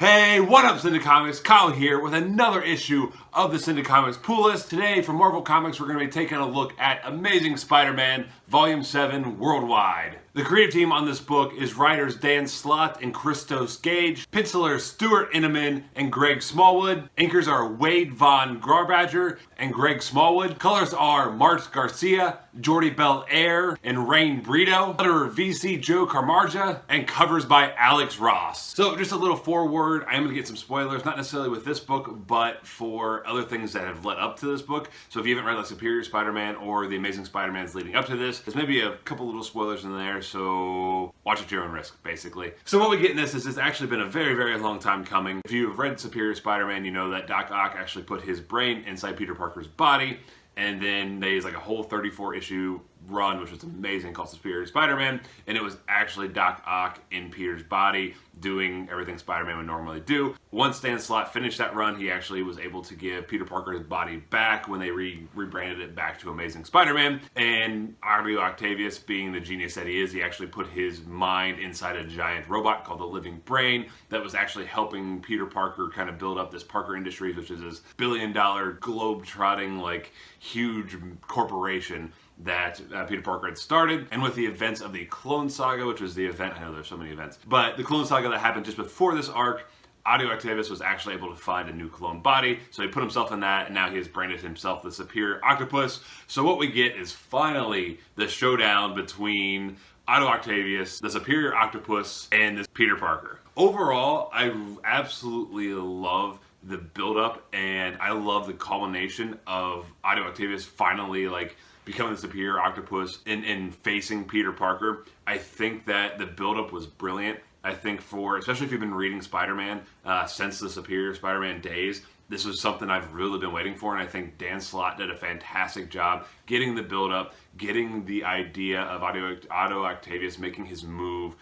Hey, what up, Syndi-Comics? Kyle here with another issue of the Syndi-Comics Pool List. Today, from Marvel Comics, we're going to be taking a look at Amazing Spider-Man Volume 7 Worldwide. The creative team on this book is writers Dan Slott and Christos Gage, pencilers Stuart Inneman and Greg Smallwood, inkers are Wade Von Garbadger and Greg Smallwood, colors are Mart Garcia, Jordi Belair, and Rain Brito, letterer VC Joe Camarja, and covers by Alex Ross. So just a little foreword, I am going to get some spoilers, not necessarily with this book, but for other things that have led up to this book. So if you haven't read like Superior Spider-Man or The Amazing Spider-Man's leading up to this, there's maybe a couple little spoilers in there, so watch at your own risk, basically. So what we get in this is it's actually been a very, very long time coming. If you've read Superior Spider-Man, you know that Doc Ock actually put his brain inside Peter Parker's body, and then there's like a whole 34 issue run, which was amazing, called Superior Spider-Man, and it was actually Doc Ock in Peter's body doing everything Spider-Man would normally do. Once Dan Slott finished that run, he actually was able to give Peter Parker his body back when they rebranded it back to Amazing Spider-Man, and Audio Octavius, being the genius that he is, he actually put his mind inside a giant robot called the Living Brain that was actually helping Peter Parker kind of build up this Parker Industries, which is this billion-dollar globe-trotting, like, huge corporation that Peter Parker had started. And with the events of the Clone Saga, which was the event, I know there's so many events, but the Clone Saga that happened just before this arc, Audio Octavius was actually able to find a new clone body, so he put himself in that, and now he has branded himself the Superior Octopus. So what we get is finally the showdown between Audio Octavius, the Superior Octopus, and this Peter Parker. Overall, I absolutely love the build-up, and I love the culmination of Audio Octavius finally, like, becoming the Superior Octopus and facing Peter Parker. I think that the build-up was brilliant. I think especially if you've been reading Spider-Man since the Superior Spider-Man days, this was something I've really been waiting for, and I think Dan Slott did a fantastic job getting the build-up, getting the idea of Audio Octavius making his move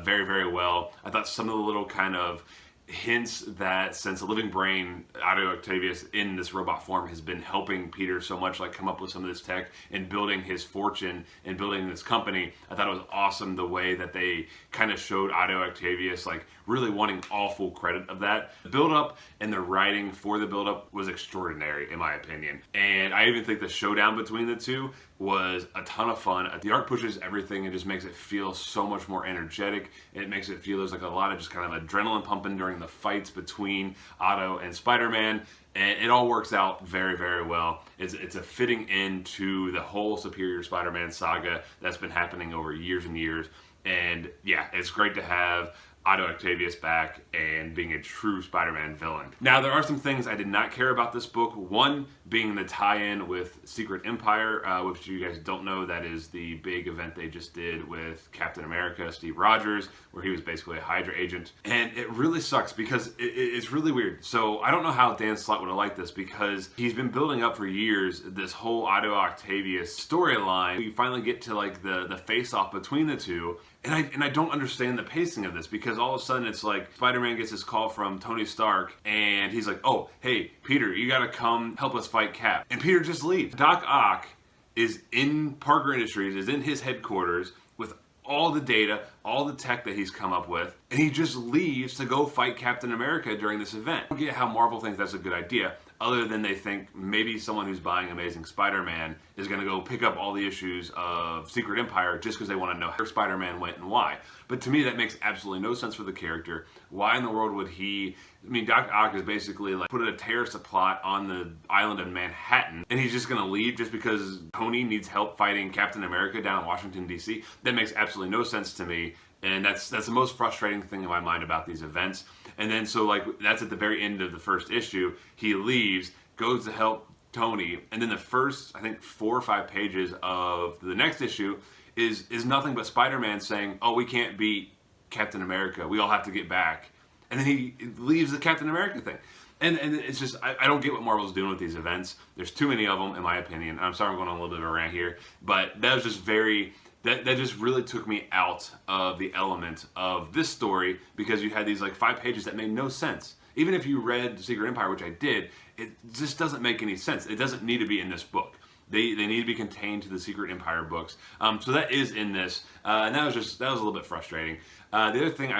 very, very well. I thought some of the little kind of hints that since the Living Brain, Audio Octavius in this robot form has been helping Peter so much, like come up with some of this tech and building his fortune and building this company. I thought it was awesome the way that they kind of showed Audio Octavius like really wanting all full credit of that. The build-up and the writing for the build-up was extraordinary in my opinion. And I even think the showdown between the two was a ton of fun. The art pushes everything and just makes it feel so much more energetic. It makes it feel there's like a lot of just kind of adrenaline pumping during the fights between Otto and Spider-Man. And it all works out very, very well. It's a fitting end to the whole Superior Spider-Man saga that's been happening over years and years. And yeah, it's great to have Audio Octavius back and being a true Spider-Man villain. Now, there are some things I did not care about this book. One being the tie-in with Secret Empire, which you guys don't know, that is the big event they just did with Captain America, Steve Rogers, where he was basically a Hydra agent. And it really sucks because it's really weird. So I don't know how Dan Slott would have liked this, because he's been building up for years this whole Audio Octavius storyline. You finally get to like the face-off between the two, and I don't understand the pacing of this, because all of a sudden it's like Spider-Man gets this call from Tony Stark and he's like, oh, hey, Peter, you gotta come help us fight Cap. And Peter just leaves. Doc Ock is in Parker Industries, is in his headquarters with all the data, all the tech that he's come up with, and he just leaves to go fight Captain America during this event. I don't get how Marvel thinks that's a good idea, other than they think maybe someone who's buying Amazing Spider-Man is going to go pick up all the issues of Secret Empire just because they want to know where Spider-Man went and why. But to me, that makes absolutely no sense for the character. Why in the world would he... I mean, Doc Ock is basically like put a terrorist plot on the island of Manhattan, and he's just going to leave just because Tony needs help fighting Captain America down in Washington, D.C.? That makes absolutely no sense to me. And that's the most frustrating thing in my mind about these events. And then so like that's at the very end of the first issue, he leaves, goes to help Tony, and then the first, I think, 4 or 5 pages of the next issue is nothing but Spider-Man saying, oh, we can't beat Captain America, we all have to get back. And then he leaves the Captain America thing. And it's just, I don't get what Marvel's doing with these events. There's too many of them, in my opinion. I'm sorry I'm going on a little bit of a rant here, but that was just very... That just really took me out of the element of this story, because you had these like 5 pages that made no sense. Even if you read Secret Empire, which I did, it just doesn't make any sense. It doesn't need to be in this book. They need to be contained to the Secret Empire books. So that is in this, and that was a little bit frustrating. The other thing,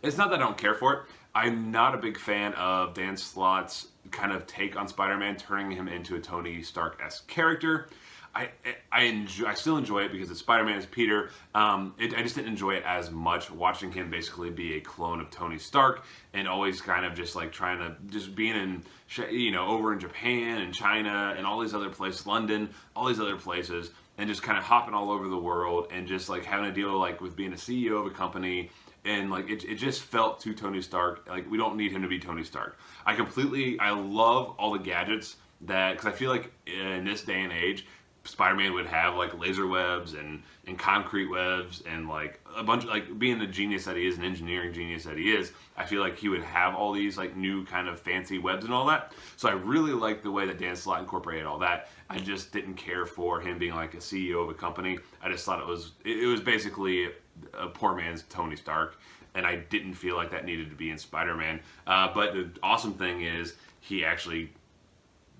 it's not that I don't care for it. I'm not a big fan of Dan Slott's kind of take on Spider-Man, turning him into a Tony Stark-esque character. I still enjoy it because it's Spider-Man as Peter. I just didn't enjoy it as much watching him basically be a clone of Tony Stark and always kind of just like trying to just being in, you know, over in Japan and China and all these other places, London, all these other places, and just kind of hopping all over the world and just like having to deal like with being a CEO of a company. And like it just felt too Tony Stark. Like we don't need him to be Tony Stark. I love all the gadgets that, because I feel like in this day and age, Spider-Man would have like laser webs and concrete webs and like a bunch of, like, being the genius that he is, an engineering genius that he is, I feel like he would have all these like new kind of fancy webs and all that. So I really like the way that Dan Slott incorporated all that. I just didn't care for him being like a CEO of a company. I just thought it was basically a poor man's Tony Stark, and I didn't feel like that needed to be in Spider-Man. But the awesome thing is he actually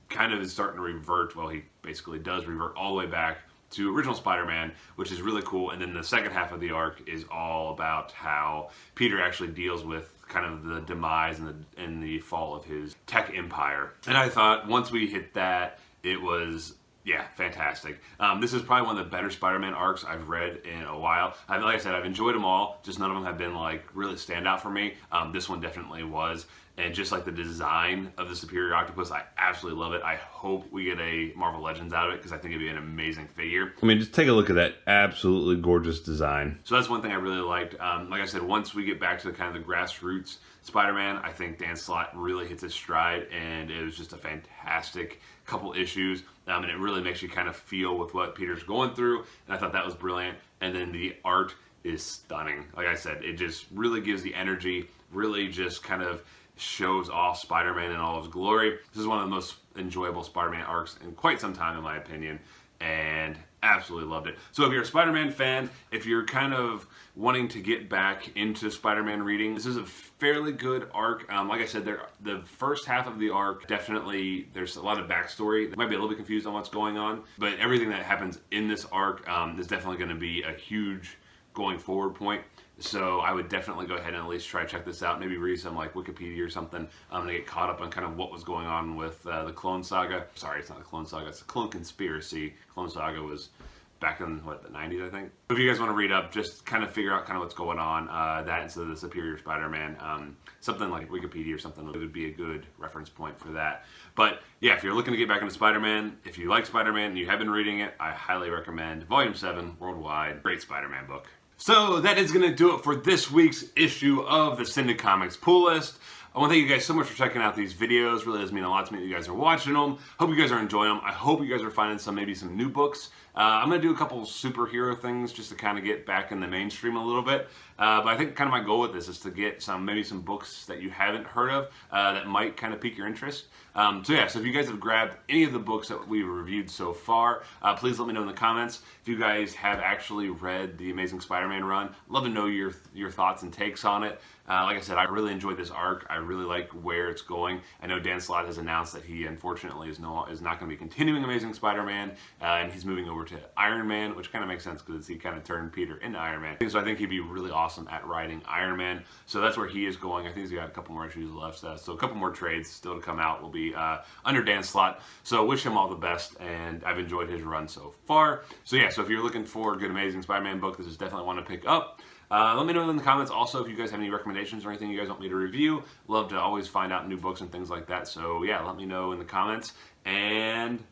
kind of is starting to revert. Well, he basically does revert all the way back to original Spider-Man, which is really cool. And then the second half of the arc is all about how Peter actually deals with kind of the demise and the fall of his tech empire. And I thought once we hit that, it was, yeah, fantastic. This is probably one of the better Spider-Man arcs I've read in a while. Like I said, I've enjoyed them all, just none of them have been like really stand out for me. This one definitely was. And just like the design of the Superior Octopus, I absolutely love it. I hope we get a Marvel Legends out of it because I think it'd be an amazing figure. I mean, just take a look at that absolutely gorgeous design. So that's one thing I really liked. Like I said, once we get back to kind of the grassroots Spider-Man, I think Dan Slott really hits his stride, and it was just a fantastic couple issues. And it really makes you kind of feel with what Peter's going through, and I thought that was brilliant. And then the art is stunning. Like I said, it just really gives the energy, really just kind of shows off Spider-Man in all of his glory. This is one of the most enjoyable Spider-Man arcs in quite some time, in my opinion, and absolutely loved it. So if you're a Spider-Man fan, if you're kind of wanting to get back into Spider-Man reading, this is a fairly good arc. Like I said, the first half of the arc, definitely there's a lot of backstory. They might be a little bit confused on what's going on, but everything that happens in this arc is definitely going to be a huge going forward point. So I would definitely go ahead and at least try to check this out. Maybe read some like Wikipedia or something to get caught up on kind of what was going on with the Clone Saga. Sorry, it's not the Clone Saga, it's the Clone Conspiracy. Clone Saga was back in, what, the 90s, I think? If you guys want to read up, just kind of figure out kind of what's going on, that instead of the Superior Spider-Man, something like Wikipedia or something, it would be a good reference point for that. But yeah, if you're looking to get back into Spider-Man, if you like Spider-Man and you have been reading it, I highly recommend Volume 7, Worldwide. Great Spider-Man book. So that is going to do it for this week's issue of the Syndi-Comics Pull List. I want to thank you guys so much for checking out these videos. Really does mean a lot to me that you guys are watching them. Hope you guys are enjoying them. I hope you guys are finding maybe some new books. I'm going to do a couple superhero things just to kind of get back in the mainstream a little bit. But I think kind of my goal with this is to get maybe some books that you haven't heard of that might kind of pique your interest. So if you guys have grabbed any of the books that we've reviewed so far, please let me know in the comments. If you guys have actually read the Amazing Spider-Man run, I'd love to know your thoughts and takes on it. Like I said, I really enjoyed this arc. I really like where it's going. I know Dan Slott has announced that he unfortunately is not going to be continuing Amazing Spider-Man, and he's moving over to Iron Man, which kind of makes sense because he kind of turned Peter into Iron Man. So I think he'd be really awesome at writing Iron Man. So that's where he is going. I think he's got a couple more issues left, so a couple more trades still to come out will be under Dan Slott. So wish him all the best, and I've enjoyed his run so far. So if you're looking for a good Amazing Spider-Man book, this is definitely one to pick up. Let me know in the comments also if you guys have any recommendations or anything you guys want me to review. Love to always find out new books and things like that. So let me know in the comments. And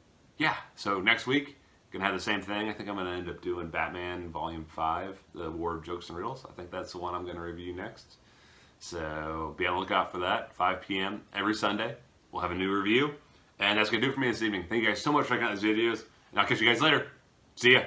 so next week, gonna have the same thing. I think I'm gonna end up doing Batman Volume 5, The War of Jokes and Riddles. I think that's the one I'm gonna review next. So be on the lookout for that, 5 p.m. every Sunday. We'll have a new review. And that's gonna do it for me this evening. Thank you guys so much for checking out these videos, and I'll catch you guys later. See ya.